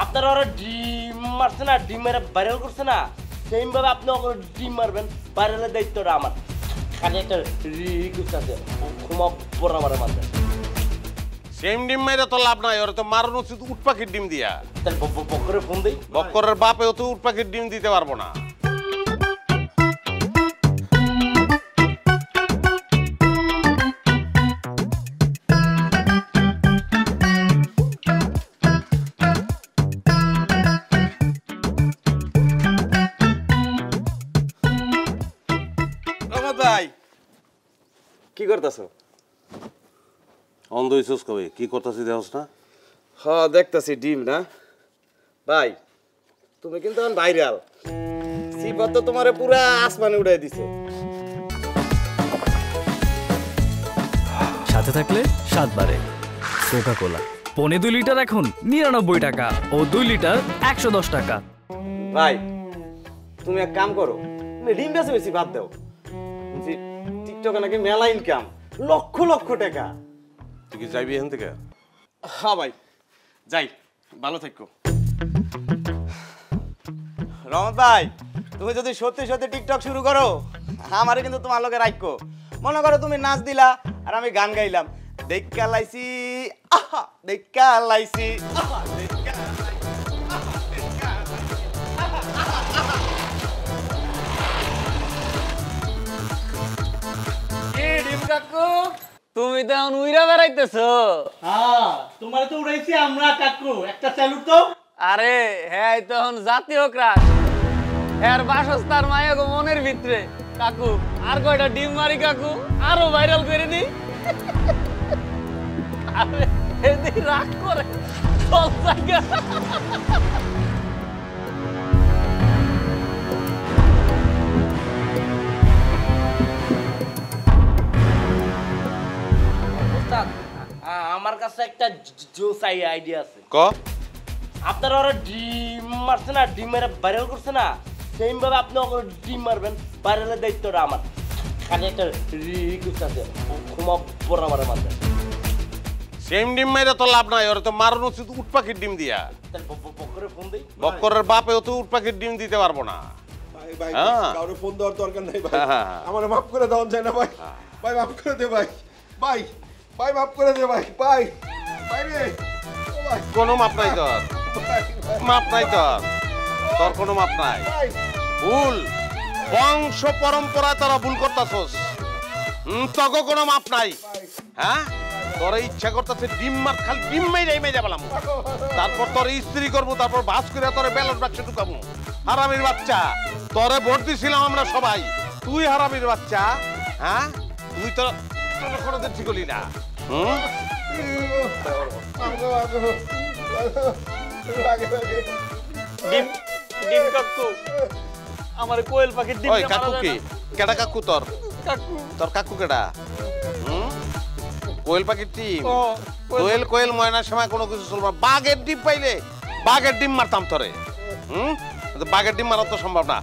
আপনারা ওরা ডিম মারছে না, ডিম মেরে ভাইরাল করছে না, সেম ভাবে আপনি ওরা ডিম মারবেন, ভাইরালের দায়িত্বটা আমার। খালি একটা রিকোয়েস্ট আছে, ক্ষমা পড়া মারে মারবে। সেম ডিম মেরে তো লাভ নাই, ওরা তো মারানো উচিত উট পাখির ডিম দিয়া। তাহলে বক্করে ফোন দেই। বক্করের বাপেও তো উট পাখির ডিম দিতে পারবো না। ভাই কি করতেছো? অন্ধ হইছস কবে? কি করতেছি দেখছ না? হ্যাঁ দেখতেছি ডিম না ভাই, তুমি কিন্তু এখন ভাইরাল। সিফাত তো তোমারে পুরা আসমানে উড়াই দিছে। সাথে থাকলে 7 বারে কোকা কোলা পনে 2 লিটার এখন 99 টাকা ও 2 লিটার 110 টাকা। ভাই তুমি এক কাম করো, তুমি ডিম বেশি বেশি বাদ দাও। টিকটকে নাকি মেলা ইনকাম, লক্ষ লক্ষ টাকা। তুই কি যাইবি এখান থেকে? হ্যাঁ ভাই যাই, ভালো থাকো। রহমত ভাই তুমি যদি সত্যি সত্যি টিকটক শুরু করো, আমারে কিন্তু তোমার লগে রাখো। মনে করো তুমি নাচ দিলা আর আমি গান গাইলাম, দেখা লাইছি আহা দেখা লাইছি আহা দেখা কাকু তুমি তো এখন উইরা বেড়াইতেছো। হ্যাঁ তোমার তো উড়াইছি আমরা কাকু, একটা স্যালুট তো। আরে হ্যাঁ তো এখন জাতীয় ক্রাশ, এর বাসস্থান মায়া গো মনের ভিতরে। কাকু আর কয়টা ডিম মারি কাকু, আরো ভাইরাল করে দি। আরে এদিকে রাগ করে সব জায়গা। আমার কাছে একটা জোস আইডিয়া আছে। ক আপনারা ওরা ডিম মারছে না, ডিম মেরে ভাইরাল করছে না, সেম ভাবে আপনি ওরা ডিম মারবেন, ভাইরালের দায়িত্বটা আমার। খালি একটা রিকোয়েস্ট আছে, ক্ষমা পড়া মারে মারবে। সেম ডিম মেরে তো লাভ নাই, ওরা তো মারানো উচিত উট পাখির ডিম দিয়া। তাহলে বক্করে ফোন দেই। বক্করের বাপেও তো উট পাখির ডিম দিতে পারবো না। ভাই ভাই হ্যাঁ। কারো ফোন দেওয়ার দরকার নাই ভাই, হ্যাঁ। আমার মাফ করে দাও যায় না ভাই। ভাই মাফ করে দে ভাই, ভাই ভাই মাফ করে দে ভাই, ভাই ভাই রে ও ভাই, কোনো মাপ নাই তোর, ভাই, মাপ নাই তোর, তোর কোনো মাপ নাই। ভাই ভুল বংশ পরম্পরা তোরা ভুল করতাছস, তোকে কোনো মাপ নাই। হ্যাঁ তোর ইচ্ছা করতেছে ডিম মার, খালি ডিম মেরে যাবলাম, তারপর তোর স্ত্রী করবো, তারপর ভাস করে তোর ব্যালট বাক্সে ঢুকাবো। হারামির বাচ্চা, তোরে ভোট দিছিলাম আমরা সবাই, তুই হারামির বাচ্চা। হ্যাঁ তুই তো কোনোদিন ঠিক হলি না। ডিম ডিম কাকু আমার কোয়েল পাখির ডিম ওই কাকু কি কেডা কাকু তোর? কাকু তোর কাকু কেডা? কোয়েল পাখির টিম? ও কোয়েল কোয়েল ময়নার সময় কোনো কিছু চলবে না। বাঘের ডিম পাইলে বাঘের ডিম মারতাম তোরে। বাঘের ডিম মারা তো সম্ভব না।